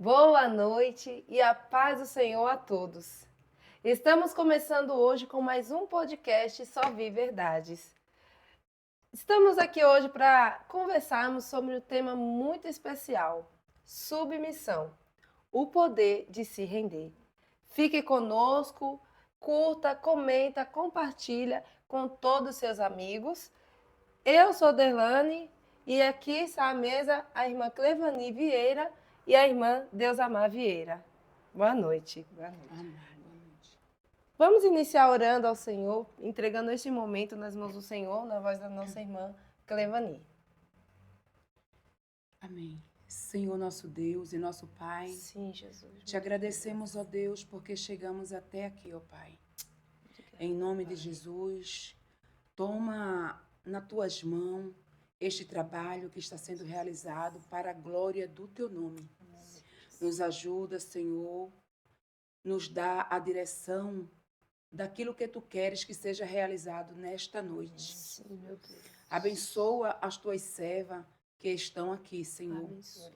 Boa noite e a paz do Senhor a todos. Estamos começando hoje com mais um podcast Só Vi Verdades. Estamos aqui hoje para conversarmos sobre um tema muito especial: submissão, o poder de se render. Fique conosco, curta, comenta, compartilha com todos os seus amigos. Eu sou Derlane e aqui está à mesa a irmã Clevani Vieira e a irmã Deusamar Vieira. Boa noite. Boa noite. Amém. Boa noite. Vamos iniciar orando ao Senhor, entregando este momento nas mãos do Senhor, na voz da nossa irmã Clevani. Amém. Senhor nosso Deus e nosso Pai, Sim, Jesus. te agradecemos, ó Deus, porque chegamos até aqui, ó Pai. Em nome de Jesus, toma nas tuas mãos este trabalho que está sendo realizado para a glória do teu nome. Nos ajuda, Senhor, nos dá a direção daquilo que tu queres que seja realizado nesta noite. Sim, meu Deus. Abençoa as tuas servas que estão aqui, Senhor. Abençoe.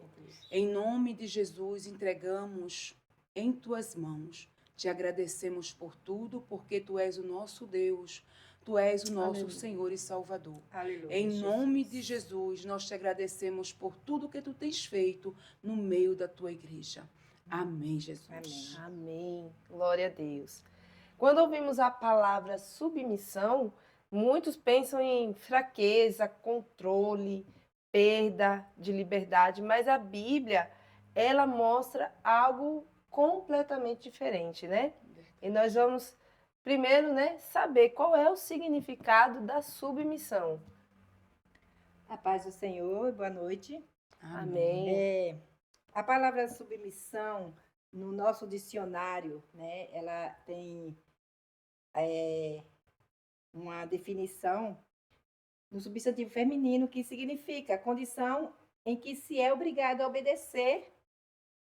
Em nome de Jesus, entregamos em tuas mãos. Te agradecemos por tudo, porque tu és o nosso Deus. Tu és o nosso Aleluia. Senhor e Salvador. Aleluia. Em nome de Jesus, nós te agradecemos por tudo que tu tens feito no meio da tua igreja. Amém, Jesus. Amém. Amém. Glória a Deus. Quando ouvimos a palavra submissão, muitos pensam em fraqueza, controle, perda de liberdade, mas a Bíblia, ela mostra algo completamente diferente, né? E nós vamos primeiro, né, saber qual é o significado da submissão. A paz do Senhor, boa noite. Amém. A palavra submissão, no nosso dicionário, né, ela tem uma definição no substantivo feminino que significa condição em que se é obrigado a obedecer,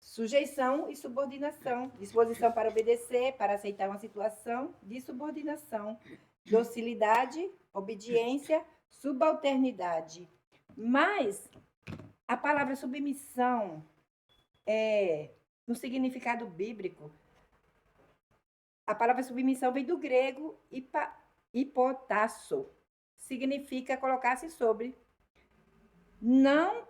sujeição e subordinação, disposição para obedecer, para aceitar uma situação de subordinação, docilidade, obediência, subalternidade. Mas a palavra submissão, no significado bíblico, a palavra submissão vem do grego hipotasso. Significa colocar-se sobre. Não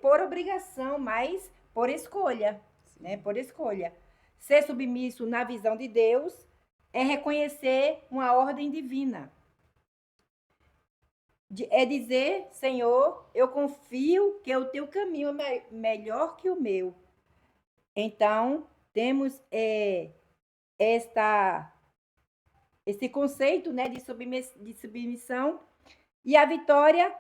por obrigação, mas por escolha. Né? Por escolha. Ser submisso na visão de Deus é reconhecer uma ordem divina. É dizer, Senhor, eu confio que o teu caminho é melhor que o meu. Então, temos esse conceito, né, de submissão, e a vitória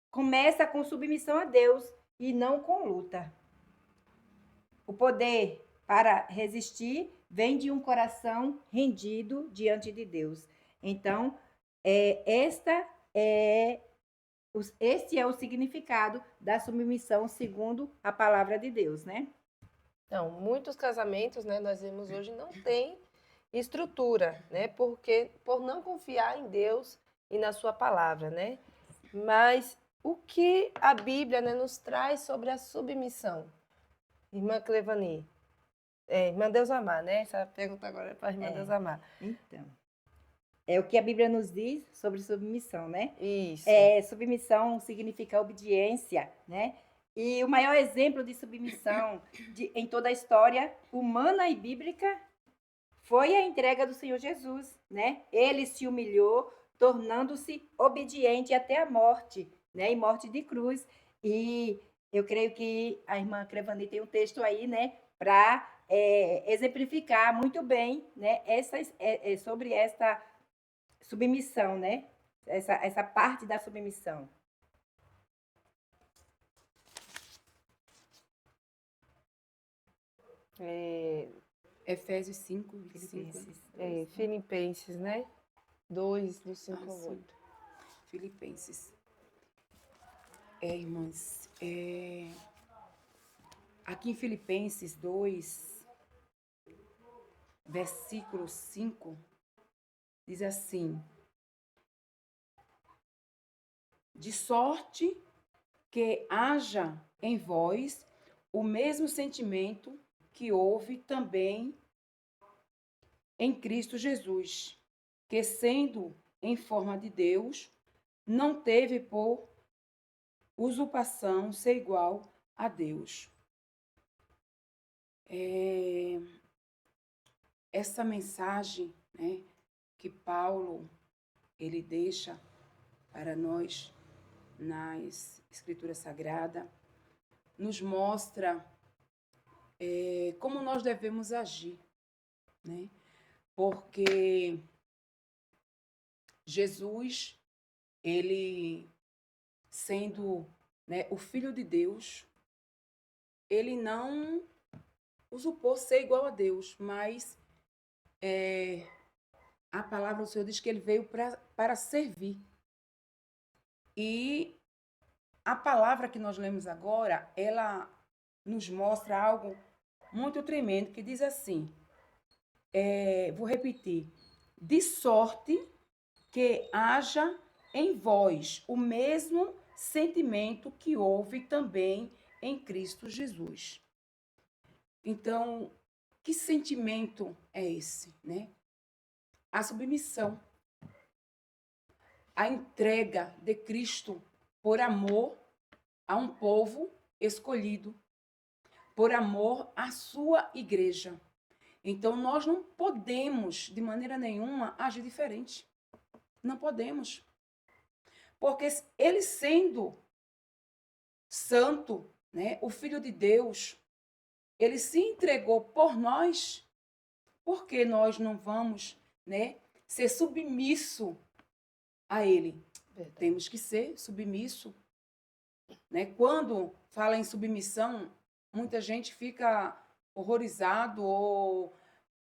começa com submissão a Deus e não com luta. O poder para resistir vem de um coração rendido diante de Deus. Então, este é o significado da submissão segundo a palavra de Deus, né? Então, muitos casamentos, né, nós vemos hoje, não tem estrutura, né, porque por não confiar em Deus e na sua palavra, né? Mas o que a Bíblia, né, nos traz sobre a submissão? Irmã Clevani, irmã Deusamar, né? Essa pergunta agora é para a irmã Deusamar. Então, é o que a Bíblia nos diz sobre submissão, né? Isso. Submissão significa obediência, né? E o maior exemplo de submissão em toda a história humana e bíblica foi a entrega do Senhor Jesus, né? Ele se humilhou, tornando-se obediente até a morte, né? E morte de cruz. E eu creio que a irmã Clevani tem um texto aí, né? Para exemplificar muito bem, né? Sobre esta submissão, né? Essa parte da submissão. Efésios 5, 25. Filipenses, né? 2, do 5 ao 8. Filipenses. Irmãs, aqui em Filipenses 2, versículo 5, diz assim: de sorte que haja em vós o mesmo sentimento que houve também em Cristo Jesus, que, sendo em forma de Deus, não teve por usurpação ser igual a Deus. Essa mensagem, né, que Paulo ele deixa para nós nas Escrituras Sagradas, nos mostra como nós devemos agir, né? Porque Jesus, ele sendo, né, o Filho de Deus, ele não usurpou ser igual a Deus, mas a palavra do Senhor diz que ele veio para servir. E a palavra que nós lemos agora, ela nos mostra algo muito tremendo, que diz assim, vou repetir, de sorte que haja em vós o mesmo sentimento que houve também em Cristo Jesus. Então, que sentimento é esse, né? A submissão, a entrega de Cristo por amor a um povo escolhido, por amor à sua igreja. Então, nós não podemos, de maneira nenhuma, agir diferente. Não podemos. Porque ele sendo santo, né, o Filho de Deus, ele se entregou por nós, por que nós não vamos, né, ser submisso a ele? Verdade. Temos que ser submisso, né? Quando fala em submissão, muita gente fica horrorizado ou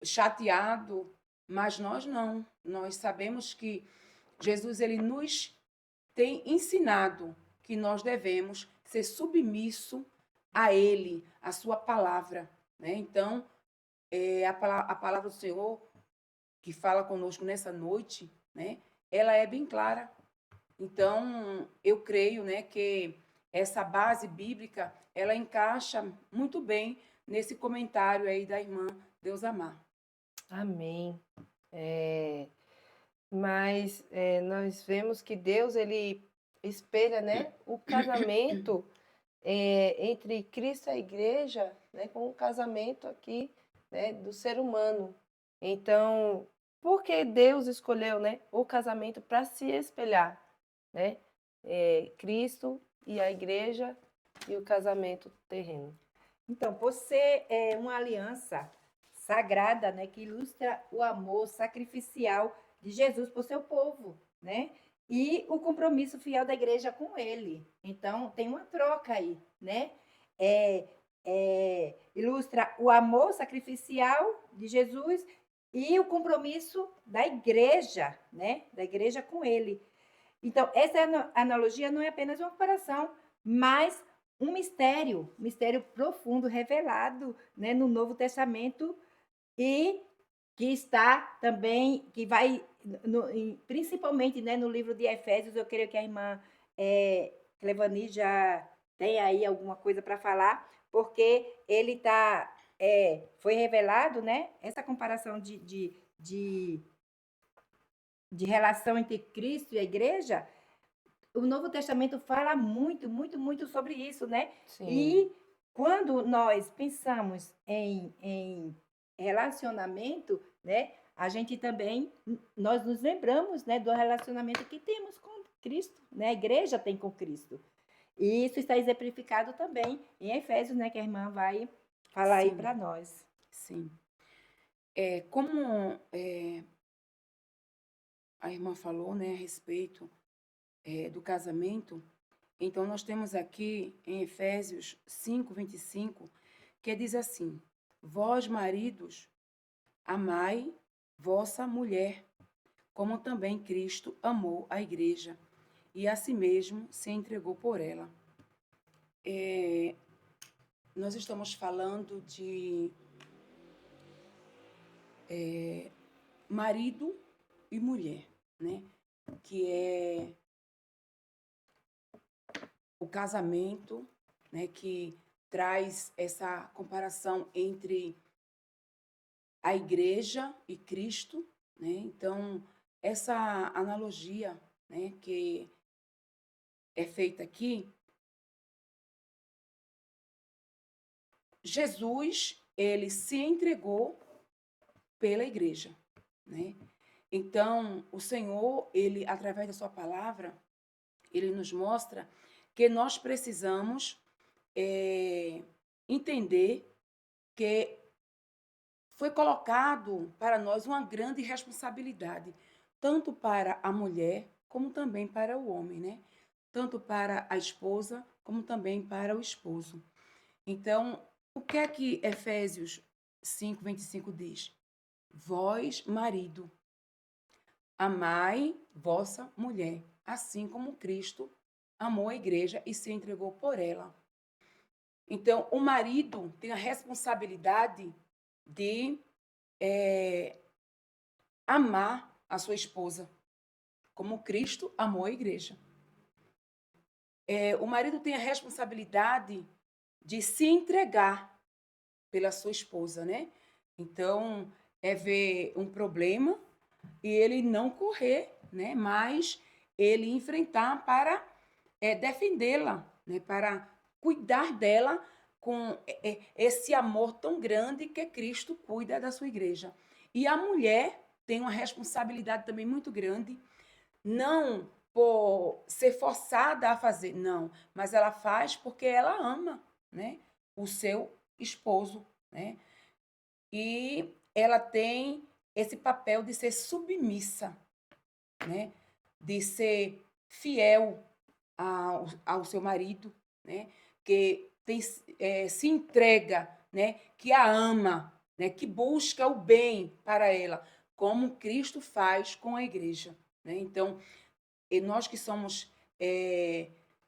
chateado, mas nós não. Nós sabemos que Jesus ele nos tem ensinado que nós devemos ser submisso a ele, a sua palavra, né? Então, a palavra do Senhor que fala conosco nessa noite, né? Ela é bem clara. Então, eu creio, né, que essa base bíblica, ela encaixa muito bem nesse comentário aí da irmã Deus amar. Amém. Mas nós vemos que Deus ele espelha, né, o casamento entre Cristo e a igreja, né, com o casamento aqui, né, do ser humano. Então, por que Deus escolheu, né, o casamento para se espelhar, né, Cristo e a igreja e o casamento terreno? Então, por ser uma aliança sagrada, né, que ilustra o amor sacrificial de Jesus por seu povo, né? E o compromisso fiel da igreja com ele. Então, tem uma troca aí, né? Ilustra o amor sacrificial de Jesus e o compromisso da igreja, né? Da igreja com ele. Então, essa analogia não é apenas uma comparação, mas um mistério profundo revelado, né, no Novo Testamento e que está também, que vai, principalmente, né, no livro de Efésios. Eu creio que a irmã Clevani já tem aí alguma coisa para falar, porque ele foi revelado, né, essa comparação de relação entre Cristo e a igreja. O Novo Testamento fala muito, muito, muito sobre isso, né? Sim. E quando nós pensamos em relacionamento, né? A gente também, nós nos lembramos, né, do relacionamento que temos com Cristo, né? A igreja tem com Cristo. E isso está exemplificado também em Efésios, né? Que a irmã vai falar aí para nós. Sim. Como a irmã falou, né, a respeito do casamento, então nós temos aqui em Efésios 5:25, que diz assim: vós, maridos, amai vossa mulher, como também Cristo amou a igreja e a si mesmo se entregou por ela. Nós estamos falando de marido e mulher, né? Que é o casamento, né? Que traz essa comparação entre a igreja e Cristo, né? Então, essa analogia, né, que é feita aqui, Jesus, ele se entregou pela igreja, né? Então, o Senhor, ele, através da sua palavra, ele nos mostra que nós precisamos entender que foi colocado para nós uma grande responsabilidade, tanto para a mulher como também para o homem, né? Tanto para a esposa como também para o esposo. Então, o que é que Efésios 5:25 diz? Vós, marido, amai vossa mulher, assim como Cristo amou a igreja e se entregou por ela. Então, o marido tem a responsabilidade de amar a sua esposa, como Cristo amou a igreja. O marido tem a responsabilidade de se entregar pela sua esposa, né? Então, é ver um problema e ele não correr, né? Mas ele enfrentar para defendê-la, né? Para cuidar dela com esse amor tão grande que Cristo cuida da sua igreja. E a mulher tem uma responsabilidade também muito grande, não por ser forçada a fazer, não, mas ela faz porque ela ama, né, o seu esposo, né? E ela tem esse papel de ser submissa, né? De ser fiel ao seu marido, né? Que tem, se entrega, né? Que a ama, né? Que busca o bem para ela, como Cristo faz com a igreja, né? Então, e nós que somos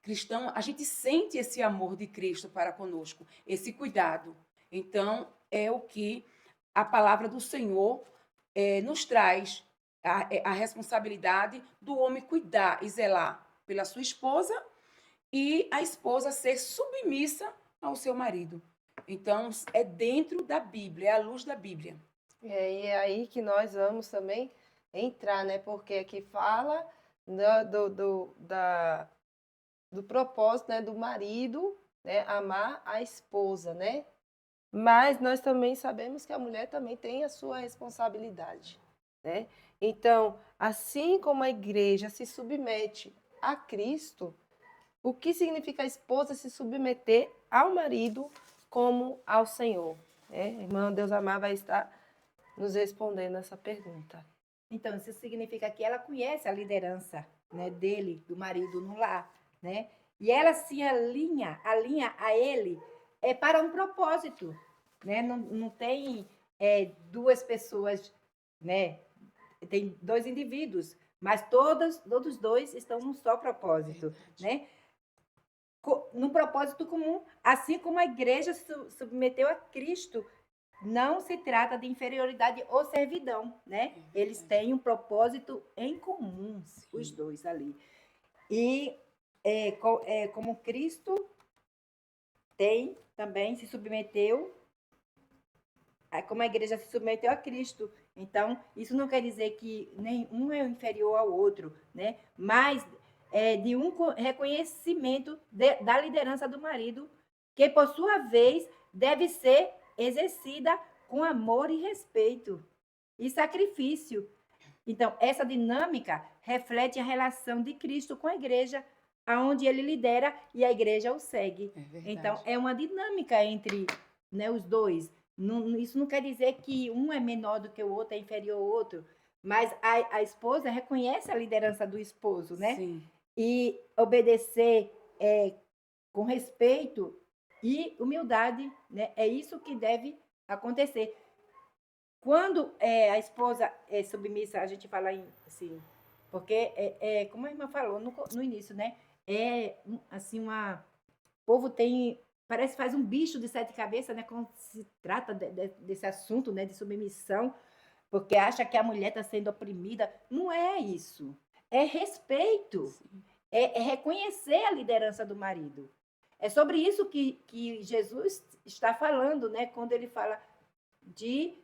cristãos, a gente sente esse amor de Cristo para conosco, esse cuidado. Então, é o que a palavra do Senhor nos traz, a responsabilidade do homem cuidar e zelar pela sua esposa e a esposa ser submissa ao seu marido. Então, é dentro da Bíblia, é à luz da Bíblia. E é aí que nós vamos também entrar, né? Porque aqui fala do propósito, né? Do marido, né? Amar a esposa, né? Mas nós também sabemos que a mulher também tem a sua responsabilidade, né? Então, assim como a igreja se submete a Cristo, o que significa a esposa se submeter ao marido como ao Senhor? Né? Irmã Deus Amar vai estar nos respondendo essa pergunta. Então, isso significa que ela conhece a liderança, né, dele, do marido no lar, né? E ela se alinha a ele para um propósito, né? Não tem duas pessoas, né? Tem dois indivíduos, mas todos dois estão num só propósito, né? Num propósito comum, assim como a igreja se submeteu a Cristo. Não se trata de inferioridade ou servidão, né? Eles têm um propósito em comum, os dois ali. E como Cristo também se submeteu, como a igreja se submeteu a Cristo. Então, isso não quer dizer que nenhum é inferior ao outro, né? Mas de um reconhecimento da liderança do marido, que, por sua vez, deve ser exercida com amor e respeito e sacrifício. Então, essa dinâmica reflete a relação de Cristo com a igreja, aonde ele lidera e a igreja o segue. Então, é uma dinâmica entre, né, os dois. Isso não quer dizer que um é menor do que o outro, é inferior ao outro, mas a esposa reconhece a liderança do esposo, né? Sim. E obedecer com respeito e humildade, né? É isso que deve acontecer. Quando a esposa é submissa, a gente fala assim, porque como a irmã falou no início, né? Assim, o povo parece que faz um bicho de 7 cabeças, né? Quando se trata desse assunto, né? De submissão, porque acha que a mulher está sendo oprimida. Não é isso. É respeito. É reconhecer a liderança do marido. É sobre isso que Jesus está falando, né? Quando ele fala de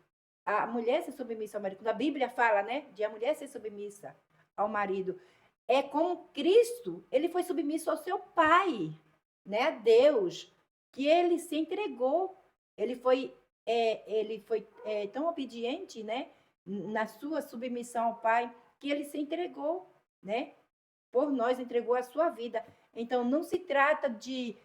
a mulher ser submissa ao marido. Quando a Bíblia fala, né? De a mulher ser submissa ao marido. É como Cristo, ele foi submisso ao seu Pai, né? A Deus, que ele se entregou. Ele foi tão obediente, né? Na sua submissão ao Pai, que ele se entregou, né? Por nós, entregou a sua vida. Então, não se trata de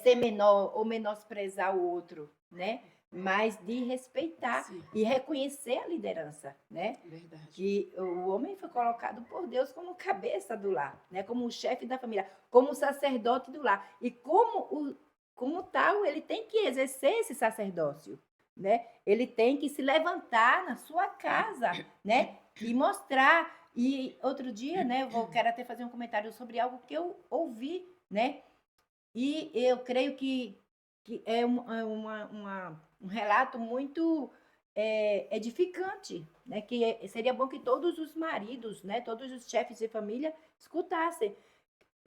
ser menor ou menosprezar o outro, né? Mas de respeitar Sim, e reconhecer a liderança, né? verdade. Que o homem foi colocado por Deus como cabeça do lar, né? Como o chefe da família, como o sacerdote do lar. E como tal, ele tem que exercer esse sacerdócio, né? Ele tem que se levantar na sua casa, né? E mostrar. E outro dia, né? Quero até fazer um comentário sobre algo que eu ouvi, né? E eu creio que é um relato muito edificante, né? Que seria bom que todos os maridos, né? Todos os chefes de família escutassem.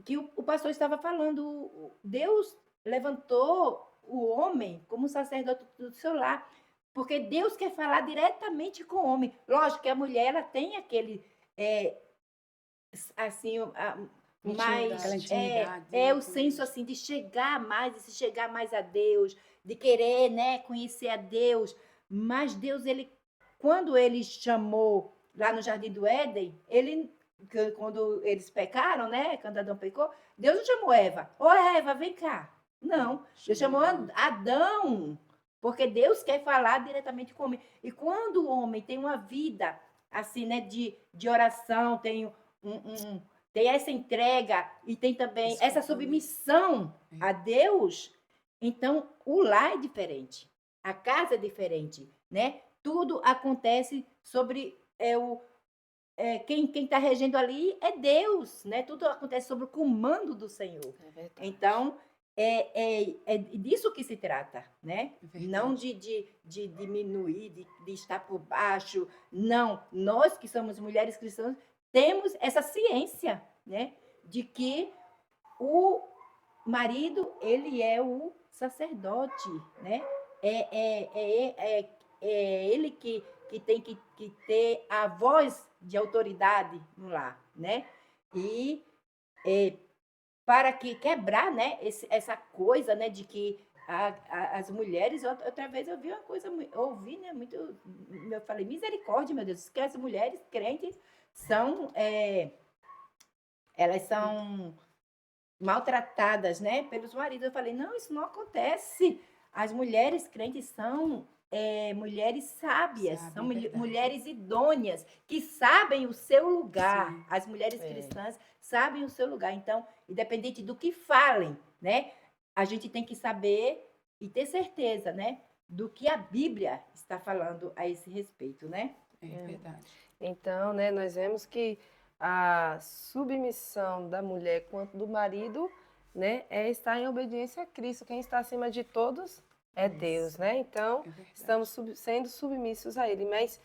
Que o pastor estava falando, Deus levantou o homem como sacerdote do seu lar, porque Deus quer falar diretamente com o homem. Lógico que a mulher ela tem aquele assim, mais Aquela intimidade, é né, o com senso Deus. assim de chegar mais, de se chegar mais a Deus, de querer, né, conhecer a Deus. Mas Deus, ele, quando ele chamou lá no Jardim do Éden, quando eles pecaram, né, quando Adão pecou, Deus não chamou Eva. Ô Eva, vem cá. Não, Deus chamou Adão, porque Deus quer falar diretamente com o homem. E quando o homem tem uma vida assim, né, de oração, tem essa entrega e tem também essa submissão a Deus, então o lar é diferente, a casa é diferente, né? Tudo acontece sobre quem está regendo ali é Deus, né? Tudo acontece sobre o comando do Senhor. É verdade. Então, é disso que se trata, né? Não de diminuir, de estar por baixo. Não, nós que somos mulheres cristãs, temos essa ciência, né? De que o marido, ele é o sacerdote, né? É ele que tem que ter a voz de autoridade no lar, né? E para que quebrar, né, essa coisa, né, de que as mulheres, outra vez eu vi uma coisa, ouvi, né, muito, eu falei, misericórdia, meu Deus, que as mulheres crentes são, elas são maltratadas, né, pelos maridos. Eu falei, não, isso não acontece. As mulheres crentes são mulheres sábias, são mulheres idôneas, que sabem o seu lugar. Sim. As mulheres cristãs sabem o seu lugar. Então, independente do que falem, né, a gente tem que saber e ter certeza, né, do que a Bíblia está falando a esse respeito, né? É verdade. Então, né, nós vemos que a submissão da mulher quanto do marido, né, é estar em obediência a Cristo. Quem está acima de todos é Deus, né? Então, É verdade. estamos sendo submissos a Ele. Mas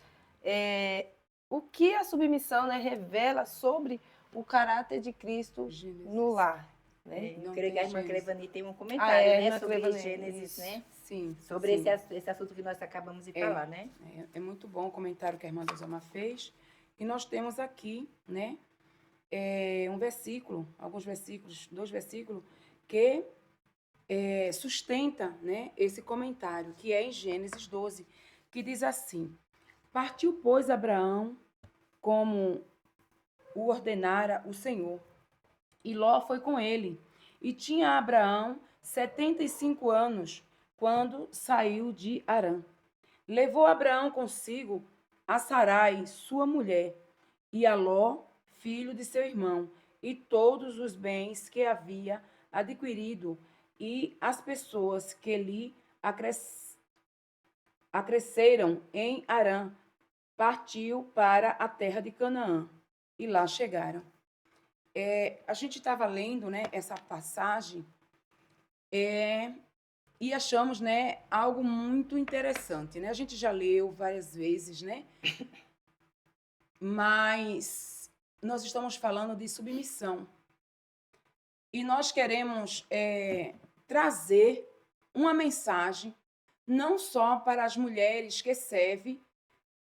o que a submissão, né, revela sobre o caráter de Cristo Gênesis. no lar, né? Não Eu creio que a tem irmã Gênesis. Clevani tem um comentário, né, irmã sobre Clevani, Gênesis, isso. né? Sim. Sobre sim. esse assunto que nós acabamos de falar, né? É muito bom o comentário que a irmã Dosama fez. E nós temos aqui, né, um versículo, alguns versículos, 2 versículos, que sustenta, né, esse comentário, que é em Gênesis 12, que diz assim: Partiu, pois, Abraão, como o ordenara o Senhor, e Ló foi com ele. E tinha Abraão 75 anos, quando saiu de Harã. Levou Abraão consigo a Sarai, sua mulher, e a Ló, filho de seu irmão, e todos os bens que havia adquirido, e as pessoas que lhe acresceram em Harã. Partiu para a terra de Canaã, e lá chegaram. A gente estava lendo, né, essa passagem, e achamos, né, algo muito interessante, né? A gente já leu várias vezes, né? Mas nós estamos falando de submissão. e nós queremos trazer uma mensagem não só para as mulheres que servem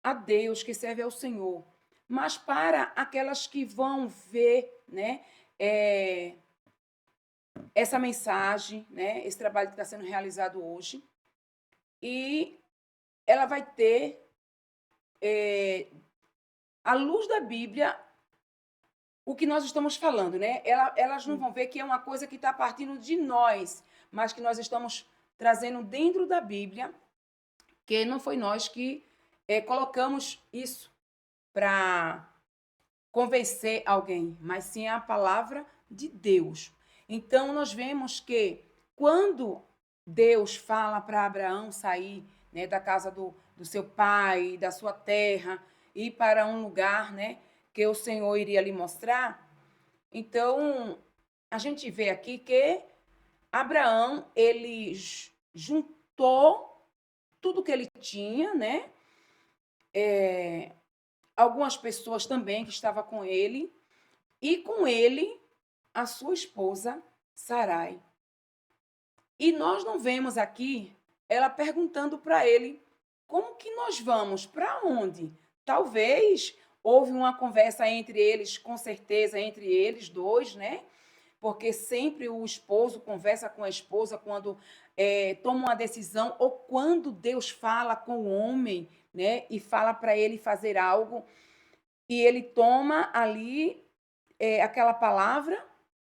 a Deus, que servem ao Senhor, mas para aquelas que vão ver, né, essa mensagem, né, esse trabalho que está sendo realizado hoje, e ela vai ter, à luz da Bíblia, o que nós estamos falando, né? Elas não vão ver que é uma coisa que está partindo de nós, mas que nós estamos trazendo dentro da Bíblia, que não foi nós que colocamos isso para convencer alguém, mas sim a palavra de Deus. Então, nós vemos que quando Deus fala para Abraão sair, né, da casa do seu pai, da sua terra, ir para um lugar, né, que o Senhor iria lhe mostrar, então a gente vê aqui que Abraão, ele juntou tudo que ele tinha, né? Algumas pessoas também que estavam com ele, e com ele a sua esposa Sarai. E nós não vemos aqui ela perguntando para ele como que nós vamos, para onde? Talvez houve uma conversa entre eles, com certeza, entre eles dois, né? Porque sempre o esposo conversa com a esposa quando toma uma decisão ou quando Deus fala com o homem, né? E fala para ele fazer algo e ele toma ali aquela palavra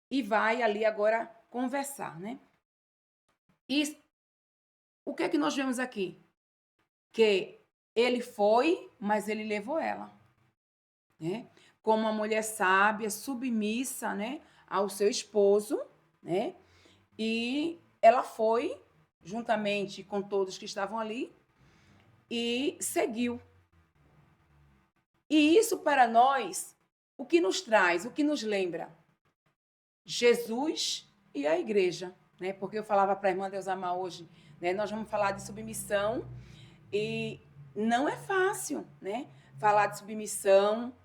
e vai ali agora conversar, né? E o que é que nós vemos aqui? Que ele foi, mas ele levou ela, né? Como uma mulher sábia, submissa, né, ao seu esposo, né? E ela foi, juntamente com todos que estavam ali, e seguiu. E isso para nós, o que nos traz, o que nos lembra? Jesus e a igreja, né? Porque eu falava para a irmã Deusamar hoje, né? Nós vamos falar de submissão e não é fácil, né? Falar de submissão,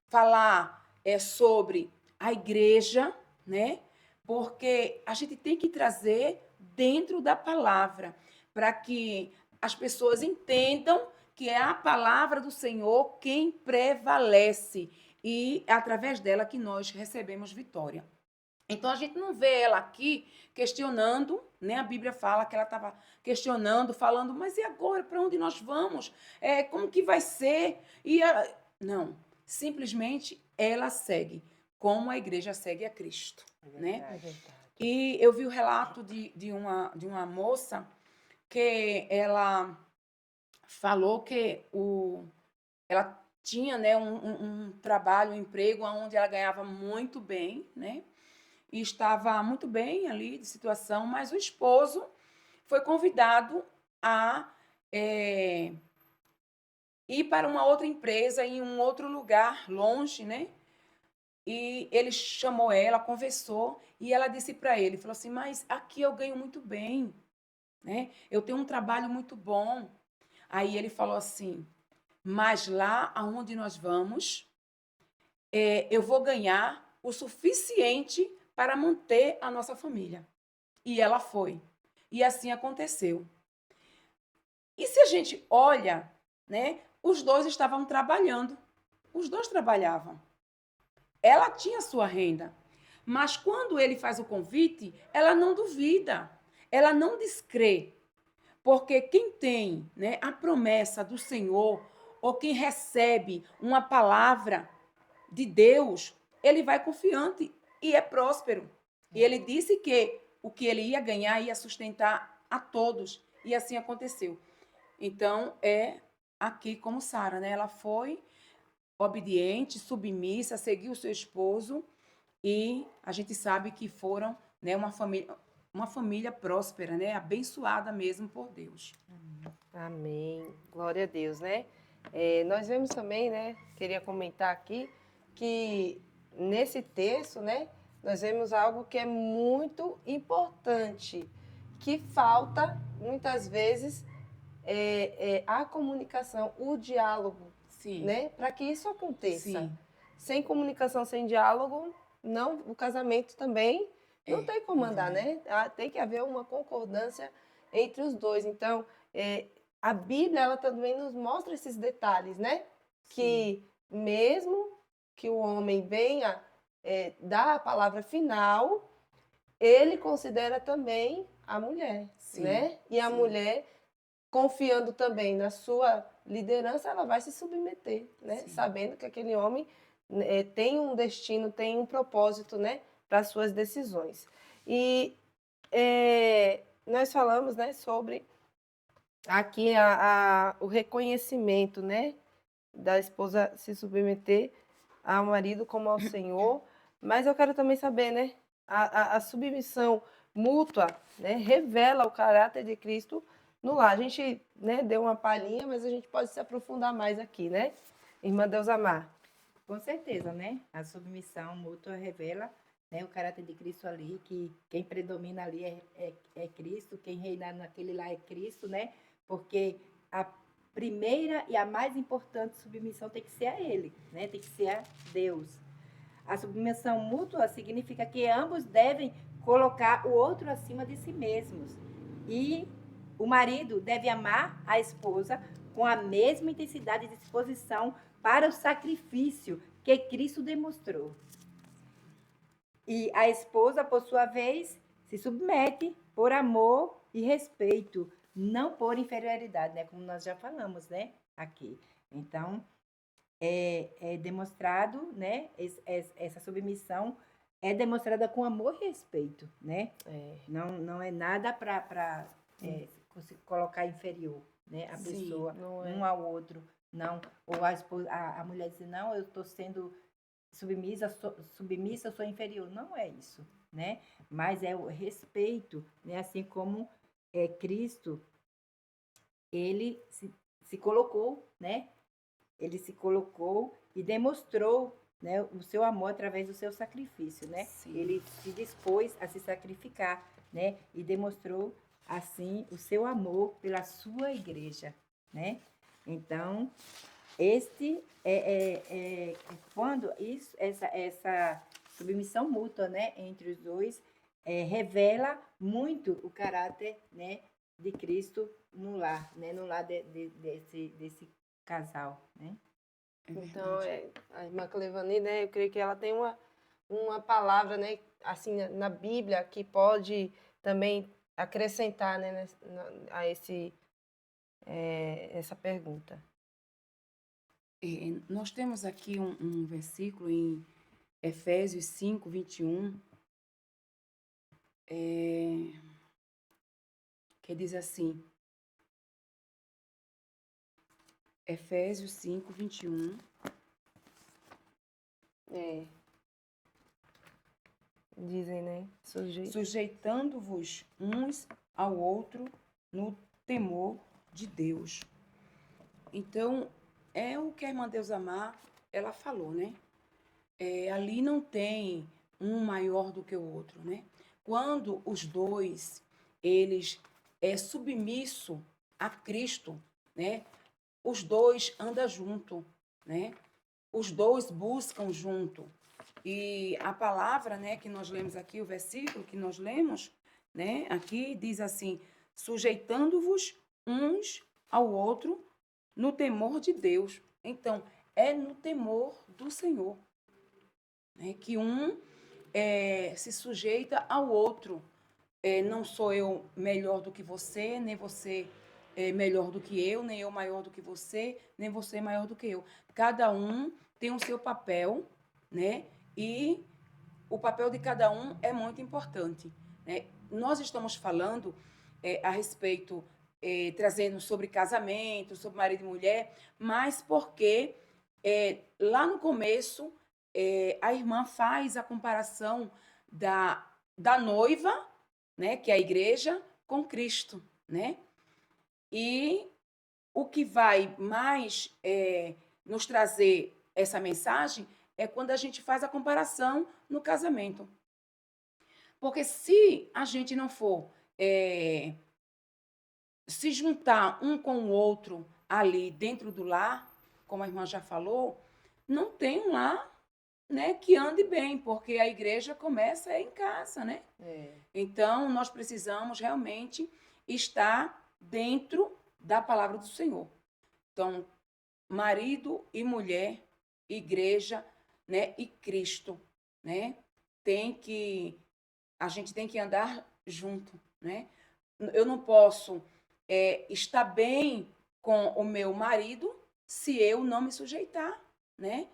falar sobre a igreja, né? Porque a gente tem que trazer dentro da palavra para que as pessoas entendam que é a palavra do Senhor quem prevalece e é através dela que nós recebemos vitória. Então a gente não vê ela aqui questionando, né? A Bíblia fala que ela estava questionando, falando, mas e agora? Para onde nós vamos? Como que vai ser? Não, simplesmente ela segue, como a igreja segue a Cristo, né? É verdade. E eu vi o relato de uma moça que ela falou que ela tinha, né, um trabalho, um emprego onde ela ganhava muito bem, né? E estava muito bem ali de situação, mas o esposo foi convidado a ir para uma outra empresa em um outro lugar, longe, né? E ele chamou ela, conversou, e ela disse para ele, falou assim, mas aqui eu ganho muito bem, né? Eu tenho um trabalho muito bom. Aí ele falou assim, mas lá aonde nós vamos, eu vou ganhar o suficiente para manter a nossa família. E ela foi. E assim aconteceu. E se a gente olha, né, os dois estavam trabalhando. Os dois trabalhavam. Ela tinha sua renda. Mas quando ele faz o convite, ela não duvida. Ela não descrê. Porque quem tem, né, a promessa do Senhor, ou quem recebe uma palavra de Deus, ele vai confiante e é próspero. E ele disse que o que ele ia ganhar ia sustentar a todos. E assim aconteceu. Então, é aqui como Sara, né? Ela foi obediente, submissa, seguiu o seu esposo e a gente sabe que foram, né, uma família próspera, né? Abençoada mesmo por Deus. Amém. Glória a Deus, né? Nós vemos também, né? Queria comentar aqui que nesse texto, né? Nós vemos algo que é muito importante, que falta muitas vezes a comunicação, o diálogo, Sim. né? Para que isso aconteça. Sim. Sem comunicação, sem diálogo, não, o casamento também não É, tem como não andar, vai. né? Tem que haver uma concordância entre os dois. Então, a Bíblia, ela também nos mostra esses detalhes, né? Sim, Que mesmo que o homem venha dar a palavra final, ele considera também a mulher, sim, né? E a sim, mulher, confiando também na sua liderança, ela vai se submeter, né? sim. Sabendo que aquele homem tem um destino, tem um propósito, né? Para as suas decisões. E nós falamos, né, sobre aqui o reconhecimento, né, da esposa se submeter ao marido como ao Senhor, mas eu quero também saber, né, a submissão mútua, né, revela o caráter de Cristo no lar. A gente, né, deu uma palhinha, mas a gente pode se aprofundar mais aqui, né? Irmã Deus amar. Com certeza, né? A submissão mútua revela, né, o caráter de Cristo ali, que quem predomina ali é Cristo, quem reina naquele lá é Cristo, né? Porque a primeira e a mais importante submissão tem que ser a Ele, né? Tem que ser a Deus. A submissão mútua significa que ambos devem colocar o outro acima de si mesmos. E o marido deve amar a esposa com a mesma intensidade de disposição para o sacrifício que Cristo demonstrou. E a esposa, por sua vez, se submete por amor e respeito, não por inferioridade, né? Como nós já falamos, né? Aqui. Então, é demonstrado, né? Essa submissão é demonstrada com amor e respeito, né? Não é nada para se colocar inferior, né? A Sim, pessoa, não um é. ao outro, não. Ou a mulher dizer, não, eu estou sendo submissa, eu sou inferior. Não é isso, né? Mas é o respeito, né? Assim como Cristo, ele se colocou, né? Ele se colocou e demonstrou, né, o seu amor através do seu sacrifício, né? sim. Ele se dispôs a se sacrificar, né? E demonstrou assim o seu amor pela sua igreja, né? Então, este quando isso, essa submissão mútua, né, entre os dois, revela muito o caráter, né, de Cristo no lar, né, no lar desse casal, né? É Então, verdade. a irmã Clevani, né, eu creio que ela tem uma palavra, né, assim, na Bíblia que pode também acrescentar, né, a essa pergunta. Nós temos aqui um versículo em Efésios 5, 21, que diz assim, Efésios 5, 21, É, dizem, né, sujeitando-vos uns ao outro no temor de Deus. Então, é o que a irmã Deus Amar, ela falou, né? Ali não tem um maior do que o outro, né? Quando os dois, eles submisso a Cristo, né? Os dois andam junto, né? Os dois buscam junto. E a palavra, né, que nós lemos aqui, o versículo que nós lemos, né, aqui diz assim: sujeitando-vos uns ao outro no temor de Deus. Então, é no temor do Senhor, né, que um se sujeita ao outro. Não sou eu melhor do que você, nem você melhor do que eu, nem eu maior do que você, nem você maior do que eu. Cada um tem o seu papel, né? E o papel de cada um é muito importante, né? Nós estamos falando a respeito, trazendo sobre casamento, sobre marido e mulher, mas porque lá no começo a irmã faz a comparação da noiva, né, que é a igreja, com Cristo, né? E o que vai mais nos trazer essa mensagem é quando a gente faz a comparação no casamento. Porque se a gente não for se juntar um com o outro ali dentro do lar, como a irmã já falou, não tem um lar, né, que ande bem, porque a igreja começa em casa, né? É. Então, nós precisamos realmente estar dentro da palavra do Senhor. Então, marido e mulher, igreja, né, e Cristo, né? A gente tem que andar junto, né? Eu não posso estar bem com o meu marido se eu não me sujeitar, né?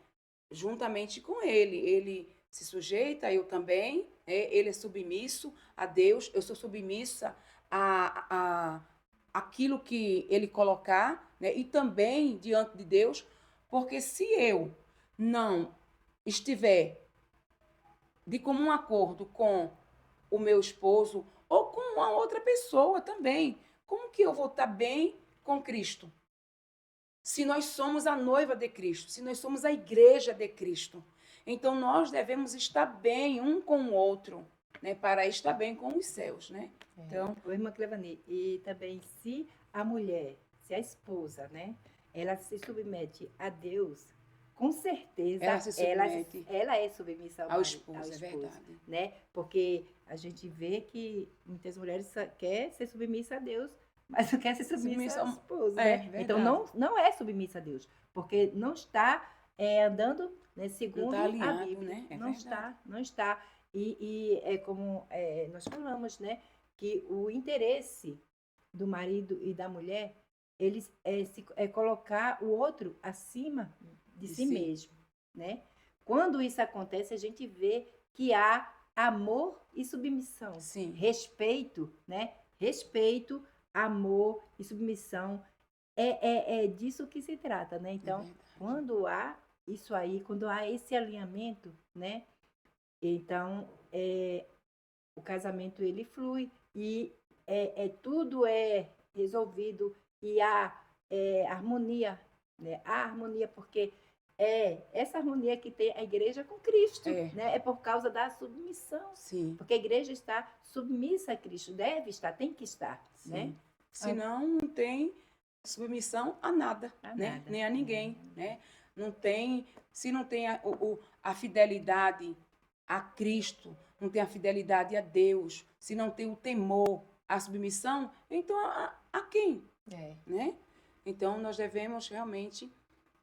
Juntamente com ele. Ele se sujeita, eu também, né? Ele é submisso a Deus, eu sou submissa a aquilo que ele colocar, né? E também diante de Deus, porque se eu não estiver de comum acordo com o meu esposo ou com uma outra pessoa também, como que eu vou estar bem com Cristo? Se nós somos a noiva de Cristo, se nós somos a igreja de Cristo. Então nós devemos estar bem um com o outro, né, para estar bem com os céus, né? Então, Oi, irmã Clevani, e também se a mulher, se a esposa, né, ela se submete a Deus, com certeza ela se submete ela é submissa ao ao esposo, é esposo, verdade. né? Porque a gente vê que muitas mulheres quer ser submissa a Deus, mas não quer ser submissa ao Submissão, esposo, é né? Então verdade. não é submissa a Deus, porque não está andando, né, Não segundo está a alinhado, Bíblia. né? É Não verdade. está, não está. E é como nós falamos, né? Que o interesse do marido e da mulher eles é colocar o outro acima de De si si. mesmo, né? Quando isso acontece, a gente vê que há amor e submissão, Sim, respeito, né? Respeito, amor e submissão é disso que se trata, né? é Então, verdade. quando há isso aí, quando há esse alinhamento, né? Então, o casamento ele flui e tudo é resolvido e há harmonia, né? Há harmonia porque é essa harmonia que tem a igreja com Cristo, É, né? É por causa da submissão, sim, porque a igreja está submissa a Cristo, deve estar, tem que estar, né? sim. Senão não tem submissão a nada, A né? nada. Nem a ninguém, né? Não tem, se não tem a fidelidade a Cristo, não tem a fidelidade a Deus, se não tem o temor, a submissão, então a quem, É. né? Então nós devemos realmente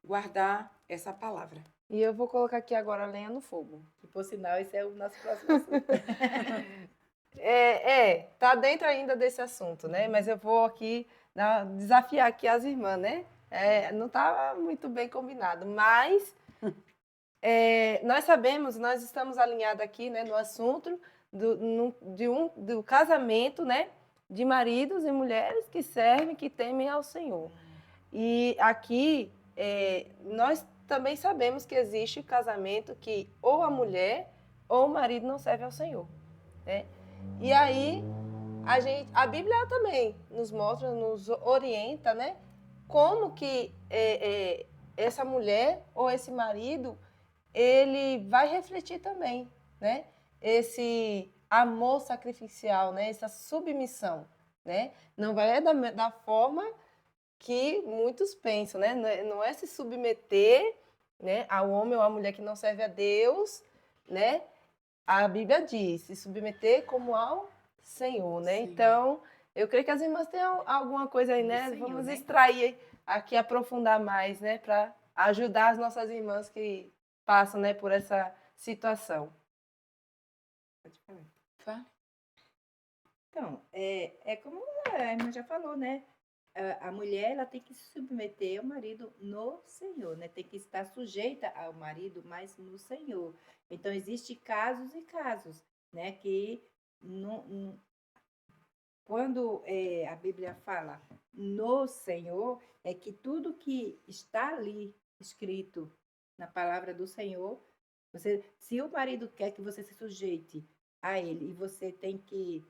guardar essa palavra. E eu vou colocar aqui agora a lenha no fogo. E por sinal, esse é o nosso próximo assunto. Tá dentro ainda desse assunto, né? Mas eu vou aqui desafiar aqui as irmãs, né? Não tá muito bem combinado, mas nós sabemos, nós estamos alinhados aqui, né, no assunto do casamento, né? De maridos e mulheres que servem, que temem ao Senhor. E aqui nós também sabemos que existe casamento que ou a mulher ou o marido não serve ao Senhor, né? E aí a Bíblia também nos mostra, nos orienta, né? Como que essa mulher ou esse marido ele vai refletir também, né? Esse amor sacrificial, né? Essa submissão, né? Não vai da forma que muitos pensam, né? Não é se submeter, né, ao homem ou à mulher que não serve a Deus, né? A Bíblia diz, se submeter como ao Senhor, né? Sim. Então, eu creio que as irmãs têm alguma coisa aí, Do né? Senhor, Vamos né? extrair aqui, aprofundar mais, né? Para ajudar as nossas irmãs que passam, né, por essa situação. Pode falar. Fale. Então, como a irmã já falou, né? A mulher ela tem que se submeter ao marido no Senhor, né? Tem que estar sujeita ao marido, mas no Senhor. Então, existem casos e casos, né? Que quando a Bíblia fala no Senhor, é que tudo que está ali escrito na palavra do Senhor, se o marido quer que você se sujeite a ele e você tem que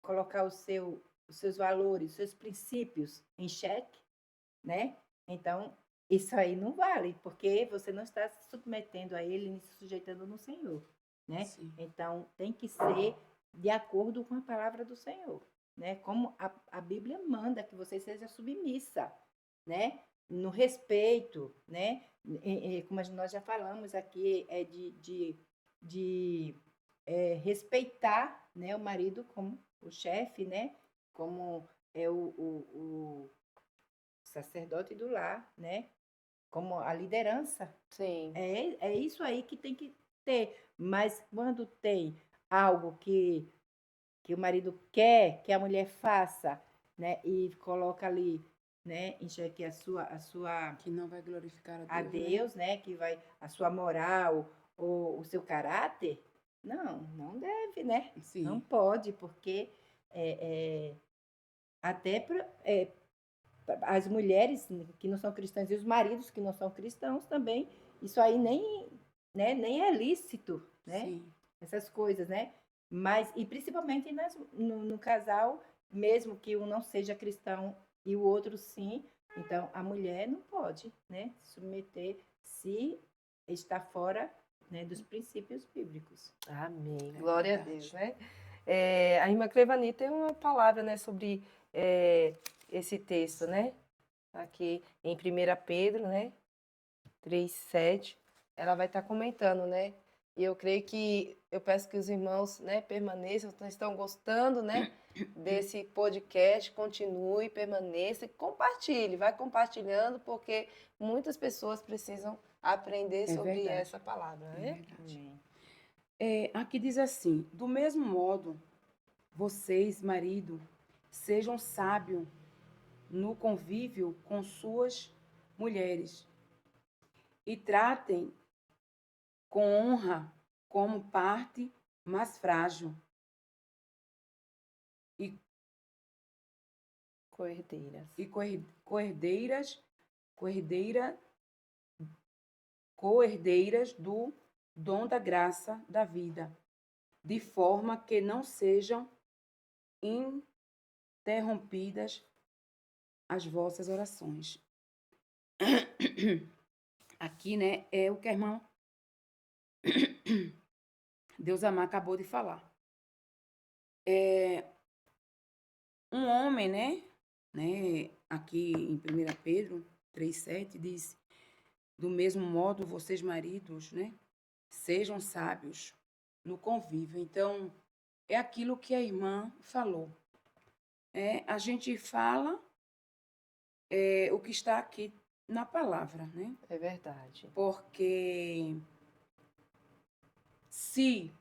colocar os seus valores, os seus princípios em xeque, né? Então, isso aí não vale, porque você não está se submetendo a ele, nem se sujeitando no Senhor, né? Sim. Então, tem que ser de acordo com a palavra do Senhor, né? Como a Bíblia manda que você seja submissa, né? No respeito, né? Como nós já falamos aqui, de respeitar, né, o marido como o chefe, né? Como o sacerdote do lar, né? Como a liderança. Sim. É isso aí que tem que ter. Mas quando tem algo que o marido quer que a mulher faça, né? E coloca ali, né? Em xeque a sua Que não vai glorificar a a Deus, né? Deus, né? Que vai a sua moral ou o seu caráter. Não deve, né? Não Sim, pode, porque é, até as mulheres que não são cristãs e os maridos que não são cristãos também, isso aí nem é lícito, né? sim. Essas coisas, né? Mas, e principalmente no casal, mesmo que um não seja cristão e o outro sim, então a mulher não pode, né, submeter se está fora, né, dos princípios bíblicos. Amém. É Glória a verdade. Deus, né? A irmã Clevani tem uma palavra, né, sobre esse texto, né? Aqui em 1 Pedro, né? 3:7, ela vai estar comentando, né? E eu creio que, eu peço que os irmãos, né, permaneçam, estão gostando, né, desse podcast, continue, permaneça e compartilhe, vai compartilhando, porque muitas pessoas precisam aprender É sobre verdade. essa palavra, É né? verdade. Aqui diz assim: do mesmo modo, vocês, marido, sejam sábios no convívio com suas mulheres e tratem com honra como parte mais frágil e, Cordeiras. e coerdeiras do dom da graça da vida, de forma que não sejam interrompidas as vossas orações. Aqui, né, é o que a irmã Deus Amar acabou de falar. Um homem, né, aqui em 1 Pedro 3,7 diz: do mesmo modo, vocês, maridos, né, sejam sábios no convívio. Então, é aquilo que a irmã falou. A gente fala o que está aqui na palavra, né? É verdade. Porque se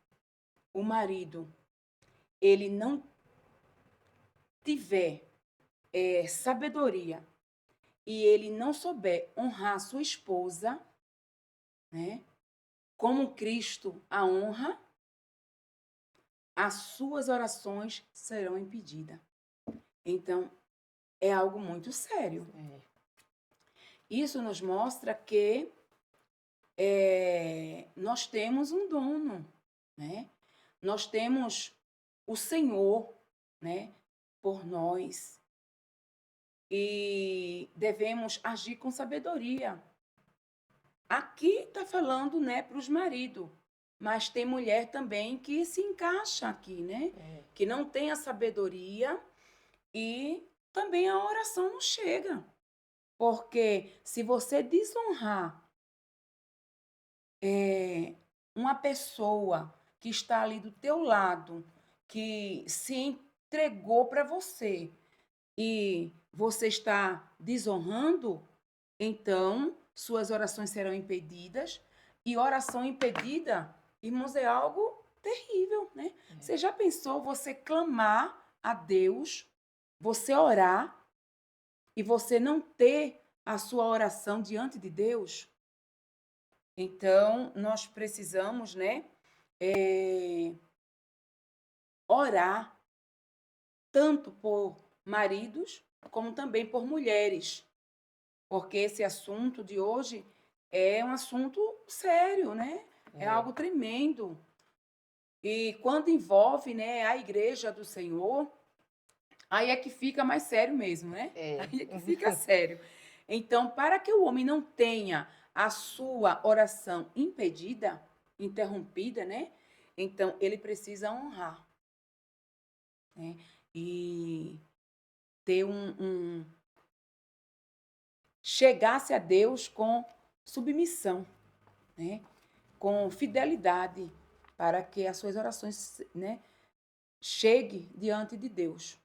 o marido ele não tiver sabedoria e ele não souber honrar sua esposa, né? Como Cristo a honra, as suas orações serão impedidas. Então, é algo muito sério. Isso nos mostra que nós temos um dono, né? Nós temos o Senhor, né, por nós. E devemos agir com sabedoria. Aqui está falando, né, para os maridos, mas tem mulher também que se encaixa aqui, né? Que não tem a sabedoria e também a oração não chega. Porque se você desonrar uma pessoa que está ali do teu lado, que se entregou para você e você está desonrando, então suas orações serão impedidas. E oração impedida, irmãos, é algo terrível, né? Você já pensou você clamar a Deus, você orar e você não ter a sua oração diante de Deus? Então, nós precisamos, né, orar tanto por maridos como também por mulheres, porque esse assunto de hoje é um assunto sério, né? É algo tremendo. E quando envolve, né, a igreja do Senhor, aí é que fica mais sério mesmo, né? Aí é que fica sério. Então, para que o homem não tenha a sua oração impedida, interrompida, né? Então, ele precisa honrar, né? E ter chegasse a Deus com submissão, né? Com fidelidade, para que as suas orações, né, cheguem diante de Deus.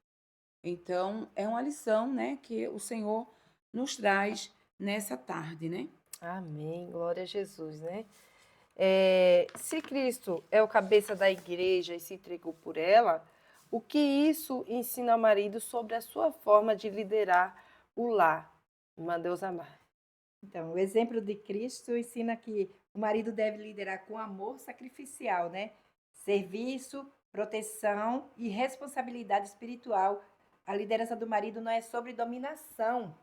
Então, é uma lição, né, que o Senhor nos traz nessa tarde, né? Amém. Glória a Jesus, né? Se Cristo é o cabeça da igreja e se entregou por ela, o que isso ensina ao marido sobre a sua forma de liderar o lar? Irmã Deus amar. Então, o exemplo de Cristo ensina que o marido deve liderar com amor sacrificial, né? Serviço, proteção e responsabilidade espiritual. A liderança do marido não é sobre dominação,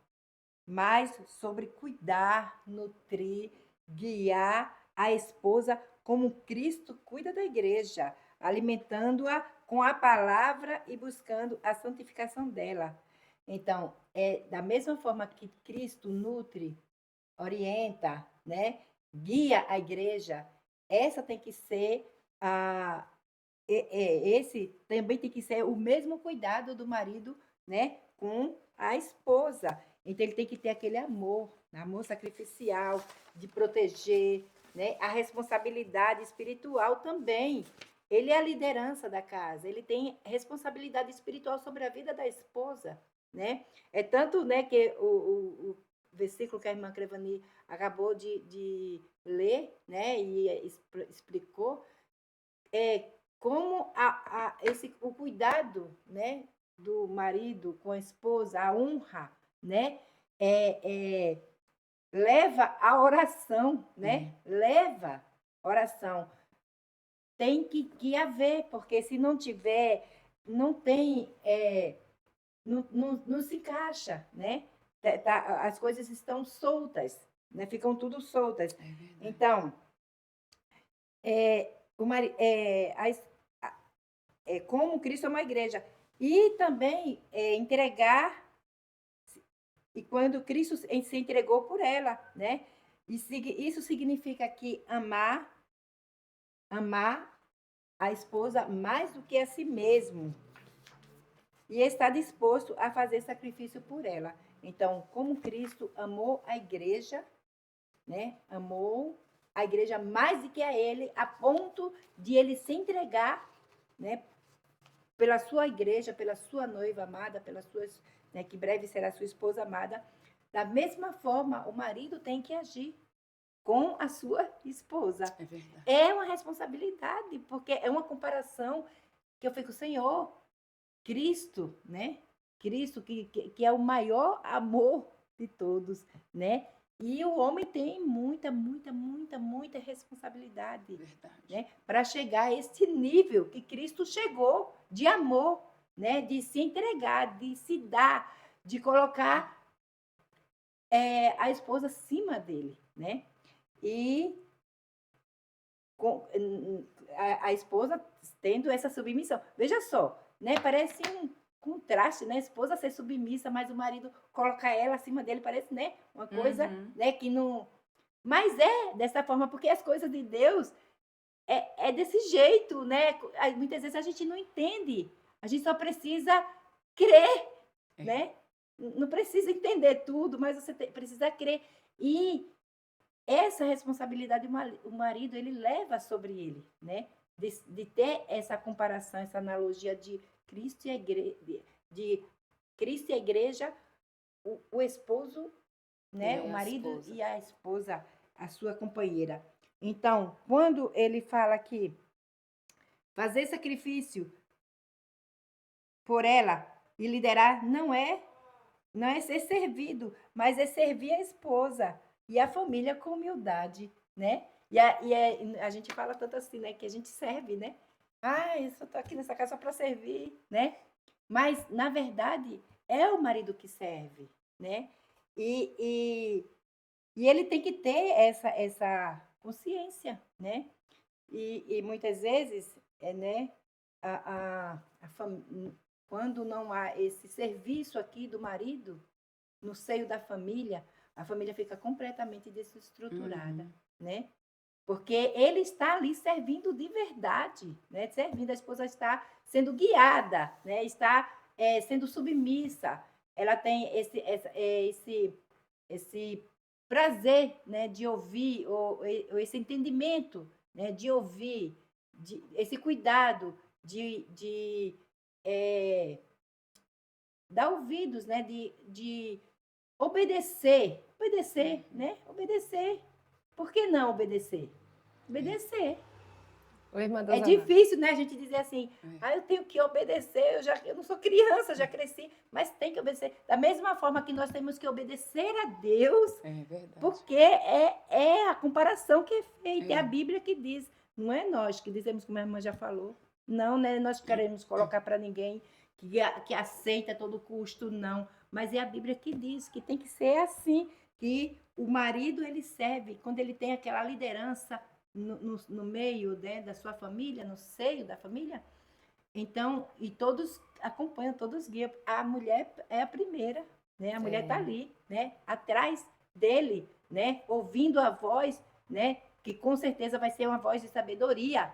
mas sobre cuidar, nutrir, guiar a esposa como Cristo cuida da igreja, alimentando-a com a palavra e buscando a santificação dela. Então, é da mesma forma que Cristo nutre, orienta, né, guia a igreja, essa tem que ser esse também tem que ser o mesmo cuidado do marido, né, com a esposa. Então ele tem que ter aquele amor sacrificial, de proteger, né, a responsabilidade espiritual também. Ele é a liderança da casa, ele tem responsabilidade espiritual sobre a vida da esposa, né? É tanto, né, que o versículo que a irmã Crevani acabou de ler, né, e explicou, como o cuidado, né, do marido com a esposa, a honra, né, leva a oração, né, leva oração. Tem que haver, porque se não tiver, não tem, não se encaixa, né? As coisas estão soltas, né? Ficam tudo soltas. Então, como Cristo é uma igreja. E também entregar, e quando Cristo se entregou por ela, né? Isso significa que amar a esposa mais do que a si mesmo. E está disposto a fazer sacrifício por ela. Então, como Cristo amou a igreja, né? Amou a igreja mais do que a ele, a ponto de ele se entregar, né, pela sua igreja, pela sua noiva amada, pelas suas, né, que breve será sua esposa amada. Da mesma forma, o marido tem que agir com a sua esposa. É verdade. É uma responsabilidade, porque é uma comparação que eu fico, Senhor, Cristo, né? Cristo que é o maior amor de todos, né? E o homem tem muita responsabilidade, né? Para chegar a esse nível que Cristo chegou de amor, né? De se entregar, de se dar, de colocar a esposa acima dele, né? E a esposa tendo essa submissão. Veja só, né? Parece um contraste, né? A esposa ser submissa, mas o marido colocar ela acima dele, parece, né? Uma coisa, né? Que não... Mas é dessa forma, porque as coisas de Deus é desse jeito, né? Muitas vezes a gente não entende. A gente só precisa crer, né? Não precisa entender tudo, mas você precisa crer. E essa responsabilidade o marido ele leva sobre ele, né? De ter essa comparação, essa analogia de Cristo e a igreja, de Cristo e a igreja, o esposo, né? O marido e a esposa, a sua companheira. Então, quando ele fala que fazer sacrifício por ela e liderar não é ser servido, mas é servir a esposa e a família com humildade, né? E a gente fala tanto assim, né? Que a gente serve, né? Eu só tô aqui nessa casa só para servir, né? Mas, na verdade, é o marido que serve, né? E ele tem que ter essa consciência, né? E muitas vezes, né? Quando não há esse serviço aqui do marido no seio da família, a família fica completamente desestruturada, né? Porque ele está ali servindo de verdade, né? Servindo, a esposa está sendo guiada, né? Está sendo submissa. Ela tem esse prazer, né, de ouvir, ou esse entendimento, né, de ouvir, esse cuidado de dar ouvidos, né, de obedecer, né, obedecer. Por que não obedecer? Obedecer. Oi, irmã É Deus amado. difícil, né, a gente dizer assim, eu tenho que obedecer, eu não sou criança, já cresci, mas tem que obedecer. Da mesma forma que nós temos que obedecer a Deus, É verdade. porque é a comparação que é feita, é a É. Bíblia que diz, não é nós que dizemos, como a irmã já falou. Não, né, nós queremos colocar para ninguém que aceita a todo custo, não. Mas é a Bíblia que diz que tem que ser assim, que o marido ele serve, quando ele tem aquela liderança no meio, né, da sua família, no seio da família, então, e todos acompanham, todos guiam. A mulher é a primeira, né? A mulher está ali, né? Atrás dele, né? Ouvindo a voz, né? Que com certeza vai ser uma voz de sabedoria,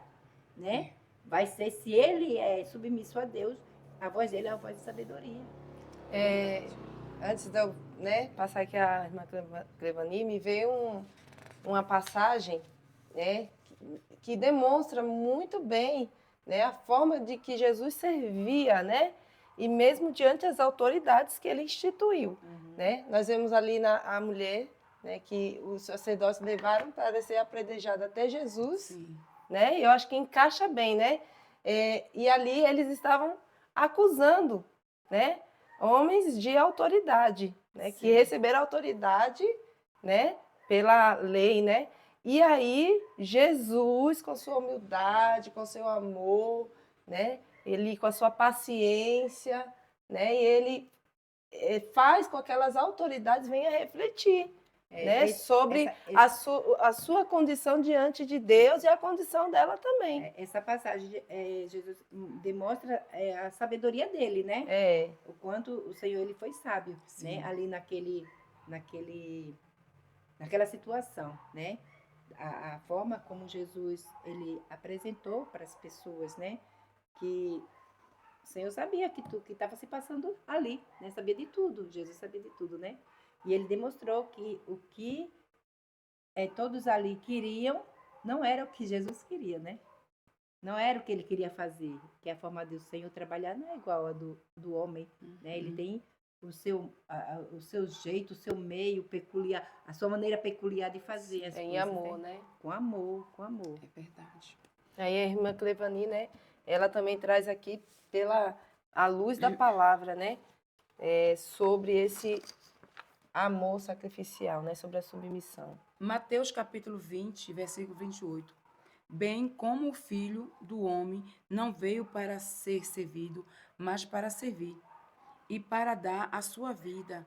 né? Vai ser, se ele é submisso a Deus, a voz dele é uma voz de sabedoria. Antes de eu, né, passar aqui a irmã Clevani, me veio uma passagem, né, que demonstra muito bem, né, a forma de que Jesus servia, né, e mesmo diante das autoridades que ele instituiu, né. Nós vemos ali a mulher, né, que os sacerdotes levaram para ser apredejada até Jesus, Sim. né, e eu acho que encaixa bem, né, e ali eles estavam acusando, né, homens de autoridade, né, que receberam autoridade, né, pela lei, né? E aí Jesus, com sua humildade, com seu amor, né, ele com a sua paciência, né, e ele faz com que aquelas autoridades venham refletir, né, sobre a sua condição diante de Deus e a condição dela também. Essa passagem, Jesus demonstra a sabedoria dele, né? O quanto o Senhor ele foi sábio, né? Ali naquela situação, né? A forma como Jesus ele apresentou para as pessoas, né? Que o Senhor sabia que estava se passando ali, né? Sabia de tudo, Jesus sabia de tudo, né? E ele demonstrou que o que todos ali queriam não era o que Jesus queria, né? Não era o que ele queria fazer, que a forma do Senhor trabalhar não é igual a do homem, né? Ele tem o seu jeito, o seu meio peculiar, a sua maneira peculiar de fazer as coisas. Em amor, né? Com amor, com amor. É verdade. Aí a irmã Clevani, né? Ela também traz aqui a luz da palavra, né? Sobre esse amor sacrificial, né? Sobre a submissão. Mateus capítulo 20, versículo 28. Bem como o Filho do Homem não veio para ser servido, mas para servir, e para dar a sua vida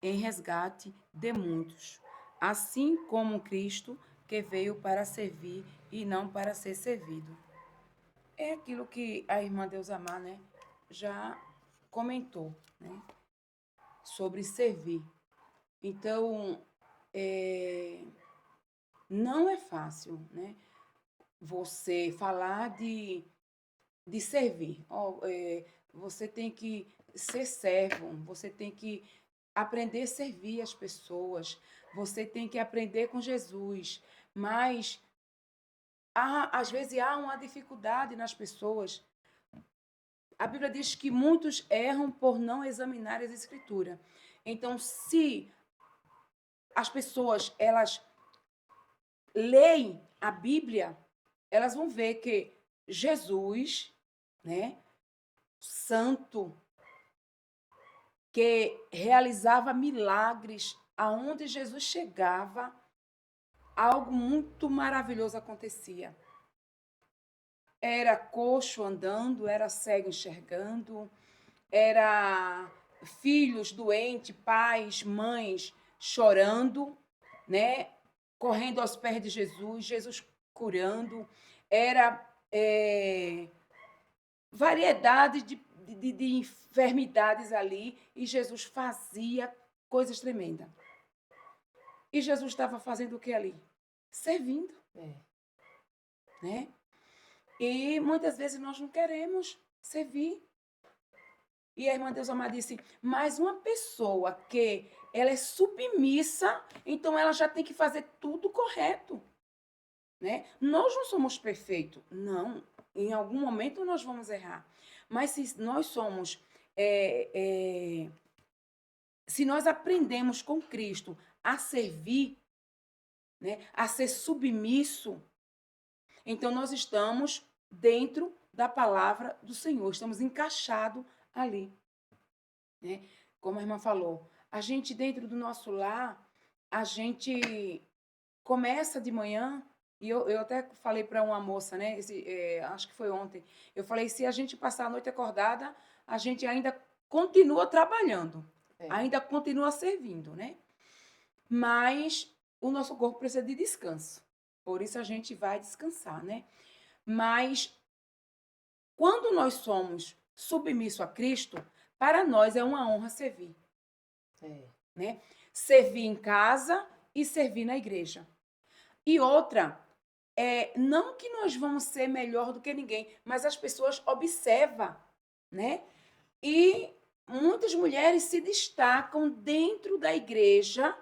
em resgate de muitos. Assim como Cristo, que veio para servir e não para ser servido. É aquilo que a irmã Deusamar, né, já comentou, né, sobre servir. Então, não é fácil, né, você falar de servir. Você tem que ser servo, você tem que aprender a servir as pessoas, você tem que aprender com Jesus, mas às vezes há uma dificuldade nas pessoas. A Bíblia diz que muitos erram por não examinar as Escrituras. Então, se as pessoas elas leem a Bíblia, elas vão ver que Jesus, né, santo, que realizava milagres, aonde Jesus chegava, algo muito maravilhoso acontecia. Era coxo andando, era cego enxergando, era filhos doentes, pais, mães chorando, né, correndo aos pés de Jesus, Jesus curando, era variedade de enfermidades ali, e Jesus fazia coisas tremendas. E Jesus estava fazendo o que ali? Servindo. Né? E muitas vezes nós não queremos servir. E a irmã Deusamar disse, mas uma pessoa que ela é submissa, então ela já tem que fazer tudo correto, né? Nós não somos perfeitos, não. Em algum momento nós vamos errar. Mas se nós somos, é, é, se nós aprendemos com Cristo a servir, né, a ser submisso, então nós estamos dentro da palavra do Senhor, estamos encaixados ali, né? Como a irmã falou, a gente dentro do nosso lar, a gente começa de manhã, e eu até falei para uma moça, né? Acho que foi ontem. Eu falei: se a gente passar a noite acordada, a gente ainda continua trabalhando, ainda continua servindo, né? Mas o nosso corpo precisa de descanso. Por isso a gente vai descansar, né? Mas quando nós somos submissos a Cristo, para nós é uma honra servir, né? Servir em casa e servir na igreja. E outra, não que nós vamos ser melhor do que ninguém, mas as pessoas observam, né? E muitas mulheres se destacam dentro da igreja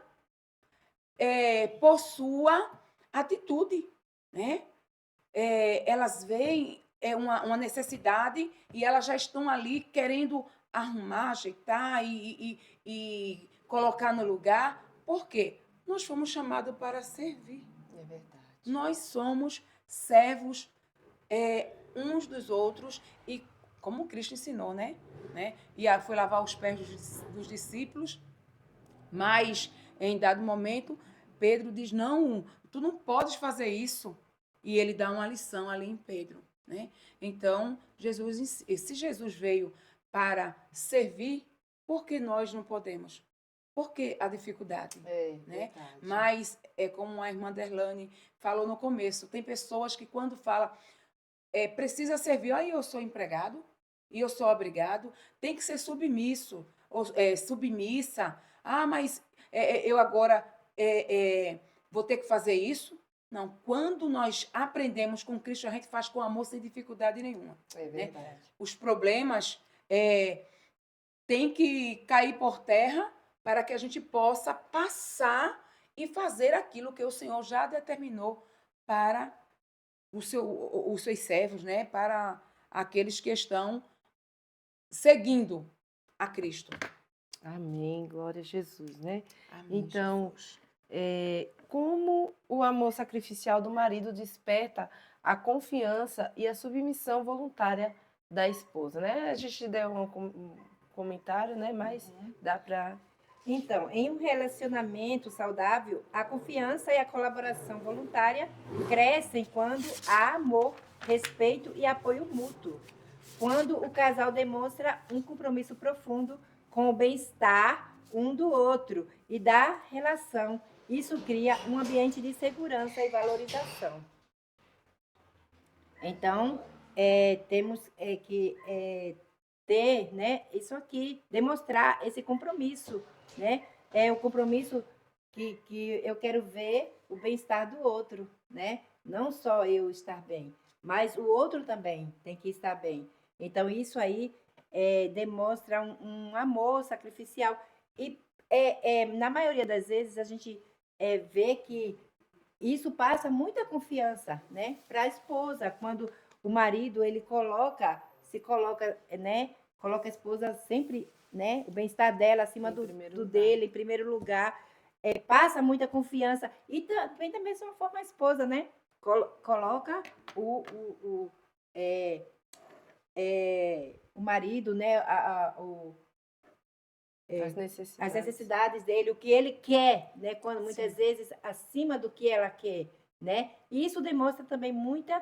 por sua atitude, né? Elas veem uma necessidade e elas já estão ali querendo arrumar, ajeitar e colocar no lugar. Por quê? Nós fomos chamados para servir. É verdade. Nós somos servos uns dos outros e como Cristo ensinou, né? E foi lavar os pés dos discípulos, mas em dado momento Pedro diz: não, tu não podes fazer isso. E ele dá uma lição ali em Pedro, né? Então, se Jesus veio para servir, por que nós não podemos? Por que a dificuldade? Né? Verdade. Mas, é como a irmã Derlane falou no começo, tem pessoas que quando fala precisa servir, aí eu sou empregado e eu sou obrigado, tem que ser submisso, ou, submissa. Ah, mas eu agora vou ter que fazer isso? Não, quando nós aprendemos com Cristo, a gente faz com amor, sem dificuldade nenhuma. É verdade. Né? Os problemas têm que cair por terra para que a gente possa passar e fazer aquilo que o Senhor já determinou para os seus servos, né? Para aqueles que estão seguindo a Cristo. Amém, glória a Jesus, né? Amém, Então, Jesus. como o amor sacrificial do marido desperta a confiança e a submissão voluntária da esposa, né? A gente deu um comentário, né? Mas dá para... Então, em um relacionamento saudável, a confiança e a colaboração voluntária crescem quando há amor, respeito e apoio mútuo. Quando o casal demonstra um compromisso profundo com o bem-estar um do outro e da relação. Isso cria um ambiente de segurança e valorização. Então, temos que ter, né, isso aqui, demonstrar esse compromisso, né? É um compromisso que eu quero ver o bem-estar do outro, né? Não só eu estar bem, mas o outro também tem que estar bem. Então, isso aí demonstra um amor sacrificial. E na maioria das vezes a gente vê que isso passa muita confiança, né, para a esposa, quando o marido ele se coloca, né, coloca a esposa sempre, né, o bem-estar dela acima do dele, em primeiro lugar, passa muita confiança e também da mesma forma a esposa, né, coloca o marido, né, as necessidades dele, o que ele quer, né? Quando muitas vezes acima do que ela quer, né? E isso demonstra também muita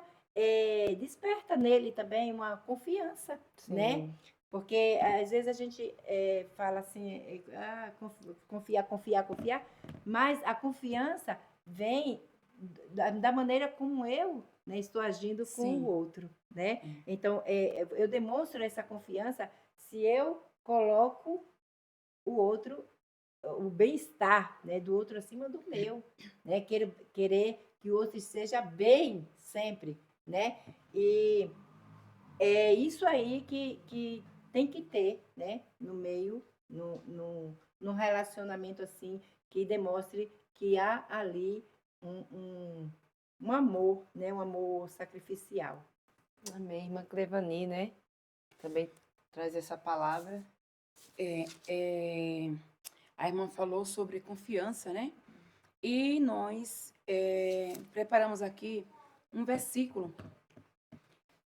desperta nele também uma confiança, né? Porque às vezes a gente fala assim, confiar, mas a confiança vem da maneira como eu, né, estou agindo com o outro, né? Então eu demonstro essa confiança se eu coloco o outro, o bem-estar, né, do outro acima do meu, né, querer que o outro seja bem sempre, né, e é isso aí que tem que ter, né, no meio, num relacionamento assim, que demonstre que há ali um amor, né? Um amor sacrificial. Amém. Irmã Clevani, né? Também traz essa palavra. A irmã falou sobre confiança, né? E nós preparamos aqui um versículo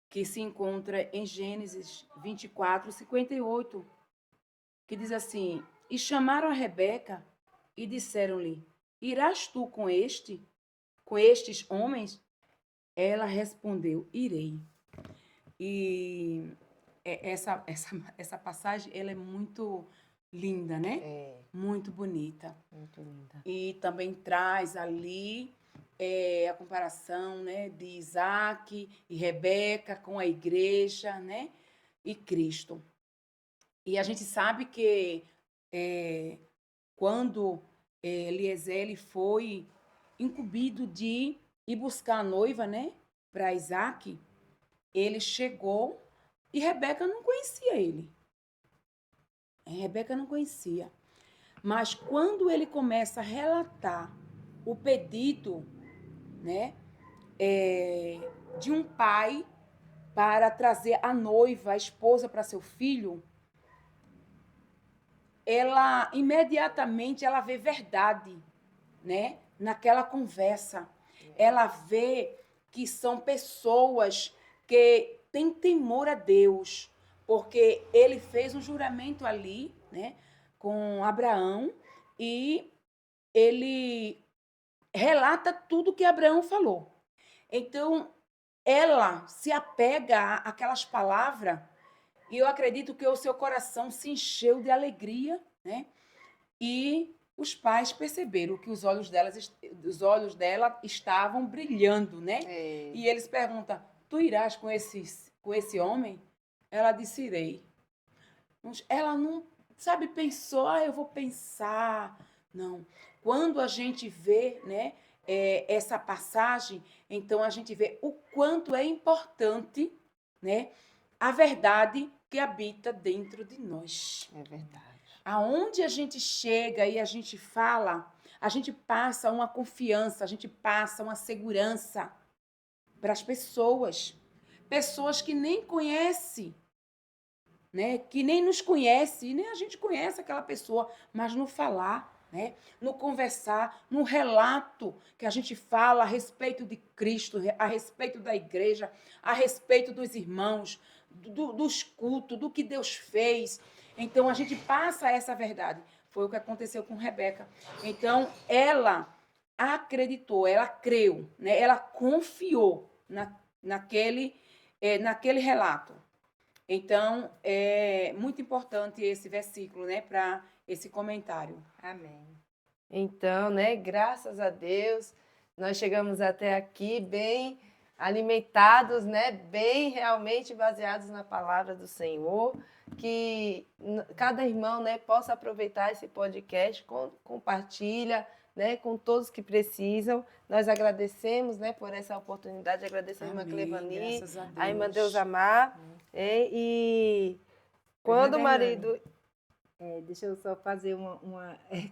que se encontra em Gênesis 24, 58, que diz assim: E chamaram a Rebeca e disseram-lhe: Irás tu com estes homens? Ela respondeu: Irei. E essa passagem, ela é muito linda, né? É, Muito bonita. muito linda. E também traz ali a comparação, né, de Isaac e Rebeca com a igreja, né, e Cristo. E a gente sabe que quando Eliezer ele foi incumbido de ir buscar a noiva, né, para Isaac, ele chegou e Rebeca não conhecia ele. Rebeca não conhecia. Mas quando ele começa a relatar o pedido, né, de um pai para trazer a noiva, a esposa para seu filho, ela imediatamente ela vê verdade, né, naquela conversa. Ela vê que são pessoas que têm temor a Deus, porque ele fez um juramento ali, né, com Abraão, e ele relata tudo que Abraão falou. Então, ela se apega àquelas palavras e eu acredito que o seu coração se encheu de alegria, né? E os pais perceberam que os olhos dela estavam brilhando, né? É. E eles perguntam: Tu irás com esse homem? Ela disse: Irei. Ela não, sabe, pensou, eu vou pensar. Não. Quando a gente vê, né, essa passagem, então a gente vê o quanto é importante, né, a verdade que habita dentro de nós. É verdade. Aonde a gente chega e a gente fala, a gente passa uma confiança, a gente passa uma segurança para as pessoas. Pessoas que nem conhecem, né? Que nem nos conhece, nem a gente conhece aquela pessoa, mas no falar, né? No conversar, no relato que a gente fala a respeito de Cristo, a respeito da igreja, a respeito dos irmãos, dos cultos, do que Deus fez. Então a gente passa essa verdade. Foi o que aconteceu com Rebeca. Então ela acreditou, ela creu, né? Ela confiou naquele relato. Então, é muito importante esse versículo, né, para esse comentário. Amém. Então, né, graças a Deus, nós chegamos até aqui bem alimentados, né, bem realmente baseados na palavra do Senhor, que cada irmão, né, possa aproveitar esse podcast, compartilha, né, com todos que precisam. Nós agradecemos, né, por essa oportunidade, agradecer a irmã Clevani, Graças a Deus. a irmã Deus Amar, e quando o marido... Deixa eu só fazer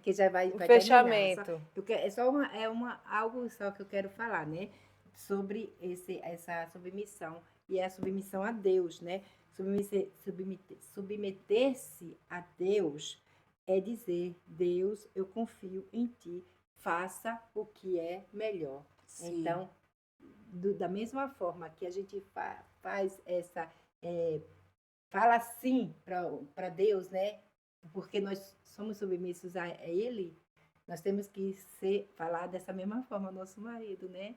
que já vai fechamento. terminar. Algo só que eu quero falar, né? Sobre essa submissão. E é a submissão a Deus, né? Submeter-se a Deus é dizer: Deus, eu confio em ti, faça o que é melhor. Sim. Então, da mesma forma que a gente faz essa... fala sim para Deus, né? Porque nós somos submissos a Ele, nós temos que falar dessa mesma forma ao nosso marido, né?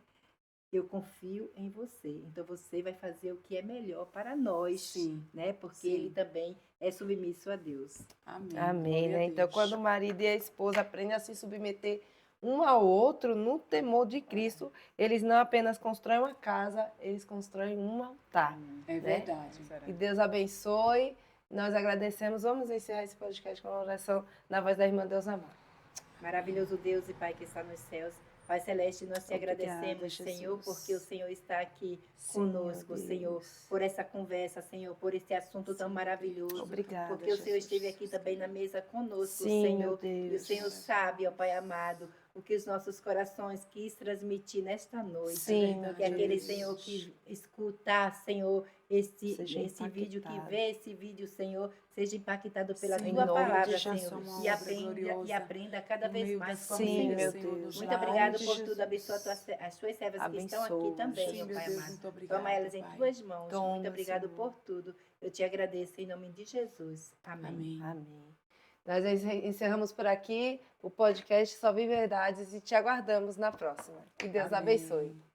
Eu confio em você, então você vai fazer o que é melhor para nós, Sim, né? Porque sim. ele também é submisso a Deus. Amém. Amém, Glória a né? Então, Deus. quando o marido e a esposa aprendem a se submeter um ao outro no temor de Cristo, eles não apenas constroem uma casa, eles constroem um altar. É verdade. Que Deus abençoe. Nós agradecemos. Vamos encerrar esse podcast com uma oração na voz da irmã Deus Amar. Maravilhoso Deus e Pai que está nos céus, Pai Celeste, nós te Obrigada, agradecemos, Senhor, Jesus. porque o Senhor está aqui Sim, meu conosco, Deus. Senhor, por essa conversa, Senhor, por esse assunto tão maravilhoso. Obrigada, Porque o Senhor Jesus. esteve aqui também na mesa conosco, Sim, meu Senhor. E o Deus. Senhor sabe, ó Pai amado, o que os nossos corações quis transmitir nesta noite. Sim, meu Que aquele, Deus. Senhor, que escutar, Senhor, esse Seja vídeo, que impactado. vê esse vídeo, Senhor, seja impactado pela Sim, Tua em nome de palavra, Jesus. Senhor. Uma E obra gloriosa aprenda cada no vez meio mais da com o Sim, família, meu Senhor. Senhor, Deus. nos Muito obrigado lares. por tudo. Abençoa as suas servas que estão aqui Abençoa, também, Sim, ó meu Pai Deus, amado. muito obrigada, Toma elas em Pai. Tuas mãos. Toma, Muito obrigado Senhor. por tudo. Eu te agradeço em nome de Jesus. Amém. Amém. Amém. Nós encerramos por aqui o podcast Só Vi Verdades e te aguardamos na próxima. Que Deus Amém. abençoe.